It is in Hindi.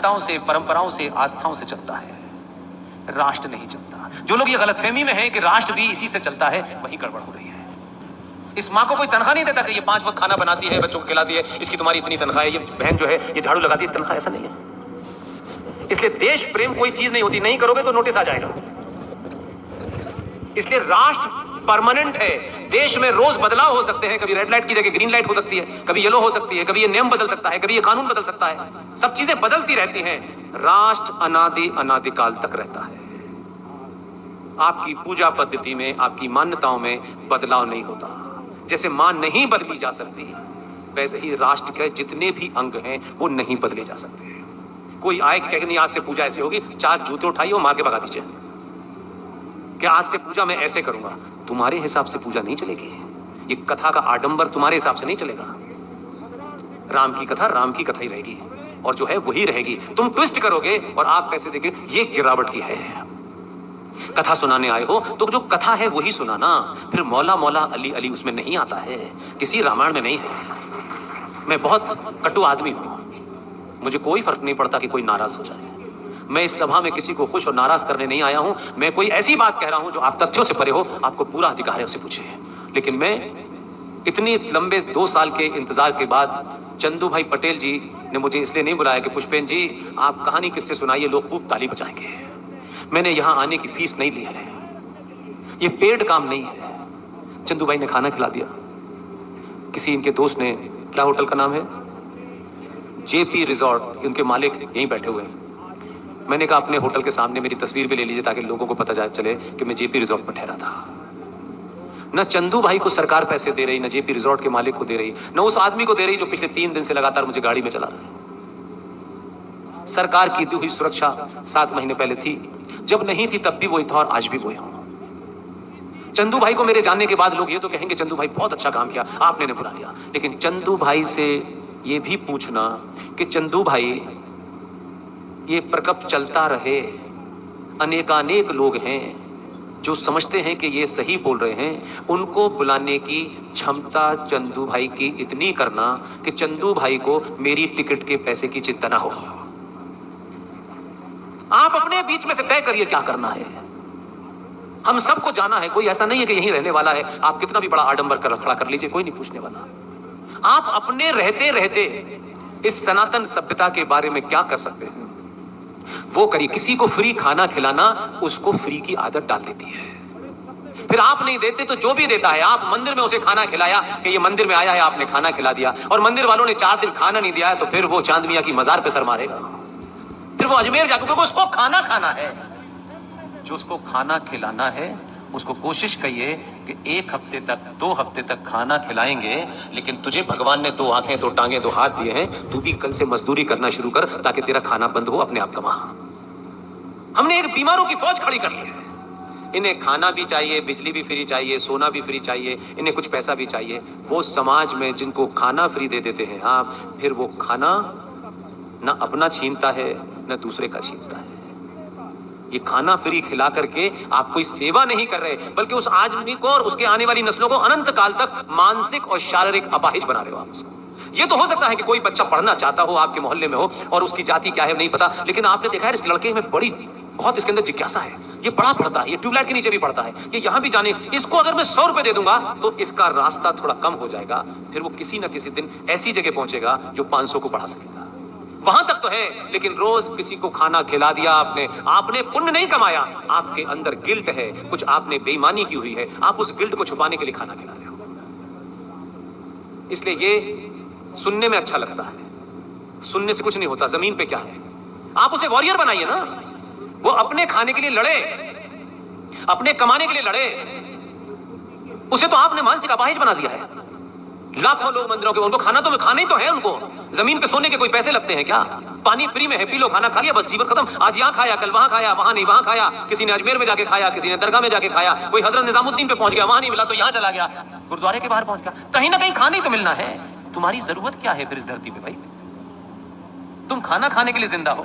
मान्यताओं से, परंपराओं से, आस्थाओं से चलता है, राष्ट्र नहीं चलता। जो लोग ये गलतफहमी में हैं कि राष्ट्र भी इसी से चलता है, वही गड़बड़ हो रही है। इस माँ को कोई तनख्वाह नहीं देता कि ये 5 वक्त खाना बनाती है, बच्चों को खिलाती है, इसकी तुम्हारी इतनी तनख्वाह है, ये बहन जो है ये झाड़ू लगाती है, तनख्वाह। ऐसा नहीं है। इसलिए देश प्रेम कोई चीज नहीं होती, नहीं करोगे तो नोटिस आ जाएगा। इसलिए राष्ट्र परमानेंट है। देश में रोज बदलाव हो सकते हैं, कभी रेड लाइट की जगह ग्रीन लाइट हो सकती है, कभी येलो हो सकती है, कभी ये नियम बदल सकता है, कभी ये कानून बदल सकता है, सब चीजें बदलती रहती हैं। राष्ट्र अनादिकाल तक रहता है। आपकी पूजा पद्धति में, आपकी मान्यताओं में बदलाव नहीं होता। जैसे मां नहीं बदली जा सकती, वैसे ही राष्ट्र के जितने भी अंग हैं वो नहीं बदले जा सकते। कोई आए कि कहे नहीं आज से पूजा ऐसे होगी, 4 जूते उठाइए और मार के भगा दीजिए कि आज से पूजा मैं ऐसे करूंगा। तुम्हारे हिसाब से पूजा नहीं चलेगी। ये कथा का आडंबर तुम्हारे हिसाब से नहीं चलेगा। राम की कथा ही रहेगी और जो है वही रहेगी। तुम ट्विस्ट करोगे और आप कैसे देखें ये गिरावट की है। कथा सुनाने आए हो तो जो कथा है वही सुनाना। फिर मौला मौला अली अली उसमें नहीं आता है, किसी रामायण में नहीं है। मैं बहुत कटु आदमी हूं, मुझे कोई फर्क नहीं पड़ता कि कोई नाराज हो जाए। मैं इस सभा में किसी को खुश और नाराज करने नहीं आया हूं। मैं कोई ऐसी बात कह रहा हूं जो आप तथ्यों से परे हो, आपको पूरा अधिकार है उसे पूछे। लेकिन मैं इतनी लंबे 2 साल के इंतजार के बाद चंदू भाई पटेल जी ने मुझे इसलिए नहीं बुलाया कि पुष्पेन जी आप कहानी किससे सुनाइए, लोग खूब ताली बजाएंगे। मैंने यहां आने की फीस नहीं ली है, ये पेड काम नहीं है। चंदू भाई ने खाना खिला दिया, किसी इनके दोस्त ने, क्या होटल का नाम है, जेपी रिजॉर्ट, उनके मालिक यहीं बैठे हुए हैं। मैंने कहा अपने होटल के सामने मेरी तस्वीर भी ले लीजिए ताकि लोगों को पता चले कि मैं जेपी रिजॉर्ट पर ठहरा था। न चंदू भाई को सरकार पैसे दे रही, न जेपी रिजॉर्ट के मालिक को दे रही, न उस आदमी को दे रही जो पिछले 3 दिन से लगातार मुझे गाड़ी में चला रहा है। सरकार की दी हुई सुरक्षा 7 महीने पहले थी, जब नहीं थी तब भी वही था और आज भी वही हूं। चंदू भाई को मेरे जानने के बाद लोग ये तो कहेंगे चंदू भाई बहुत अच्छा काम किया, आपने ने बुला लिया। लेकिन चंदू भाई से ये भी पूछना कि चंदू भाई ये प्रकप चलता रहे, अनेकानेक लोग हैं जो समझते हैं कि ये सही बोल रहे हैं, उनको बुलाने की क्षमता चंदू भाई की इतनी करना कि चंदू भाई को मेरी टिकट के पैसे की चिंता ना हो। आप अपने बीच में से तय करिए क्या करना है। हम सबको जाना है, कोई ऐसा नहीं है कि यहीं रहने वाला है। आप कितना भी बड़ा आडंबर कर खड़ा कर लीजिए, कोई नहीं पूछने वाला। आप अपने रहते रहते इस सनातन सभ्यता के बारे में क्या कर सकते हैं वो करिए। किसी को फ्री खाना खिलाना उसको फ्री की आदत डाल देती है। फिर आप नहीं देते तो जो भी देता है, आप मंदिर में उसे खाना खिलाया कि ये मंदिर में आया है, आपने खाना खिला दिया, और मंदिर वालों ने 4 दिन खाना नहीं दिया है, तो फिर वो चांद मियां की मजार पे सर मारेगा। फिर वो अजमेर जाकर, क्योंकि उसको खाना खाना है। जो उसको खाना खिलाना है उसको कोशिश करिए कि 1 हफ्ते तक, 2 हफ्ते तक खाना खिलाएंगे। लेकिन तुझे भगवान ने 2 आंखें, 2 टांगे, 2 हाथ दिए हैं, तू भी कल से मजदूरी करना शुरू कर ताकि तेरा खाना बंद हो, अपने आप कमा। हमने एक बीमारों की फौज खड़ी कर ली है। इन्हें खाना भी चाहिए, बिजली भी फ्री चाहिए, सोना भी फ्री चाहिए, इन्हें कुछ पैसा भी चाहिए। वो समाज में जिनको खाना फ्री दे देते हैं आप, फिर वो खाना न अपना छीनता है न दूसरे का छीनता है। ये खाना फ्री खिला करके आप कोई सेवा नहीं कर रहे, बल्कि उस आदमी को और उसके आने वाली नस्लों को अनंत काल तक मानसिक और शारीरिक अपाहिज बना रहे हो आप उसको। ये तो हो सकता है कि कोई बच्चा पढ़ना चाहता हो आपके मोहल्ले में हो और उसकी जाति क्या है नहीं पता, लेकिन आपने देखा है इस लड़के में बहुत इसके अंदर जिज्ञासा है, ये बड़ा पढ़ता है, ये ट्यूबलाइट के नीचे भी पढ़ता है, ये यहाँ भी जाने, इसको अगर मैं 100 रुपए दे दूंगा तो इसका रास्ता थोड़ा कम हो जाएगा। फिर वो किसी न किसी दिन ऐसी जगह पहुंचेगा जो 500 को बढ़ा सकेगा। वहां तक तो है, लेकिन रोज किसी को खाना खिला दिया आपने पुण्य नहीं कमाया, आपके अंदर गिल्ट है, कुछ आपने बेईमानी की हुई है, आप उस गिल्ट को छुपाने के लिए खाना खिला रहे हो। इसलिए ये सुनने में अच्छा लगता है, सुनने से कुछ नहीं होता। जमीन पे क्या है, आप उसे वॉरियर बनाइए ना। वो अपने खाने के लिए लड़े, अपने कमाने के लिए लड़े, उसे तो आपने मानसिक अपाहिज बना दिया है। लाखों लोग मंदिरों के, उनको खाना तो खाने तो है, उनको जमीन पे सोने के कोई पैसे लगते हैं क्या? पानी फ्री में है, पी लो, खाना खा लिया, बस जीवन खत्म। आज यहाँ खाया, कल वहां खाया, वहां नहीं वहां खाया, किसी ने अजमेर में जाके खाया, किसी ने दरगाह में जाके खाया, कोई हजरत निजामुद्दीन पे पहुंच गया, वहां नहीं मिला तो यहाँ चला गया, गुरुद्वारे के बाहर पहुंच गया। कहीं ना कहीं खाने तो मिलना है। तुम्हारी जरूरत क्या है फिर इस धरती पे भाई? तुम खाना खाने के लिए जिंदा हो।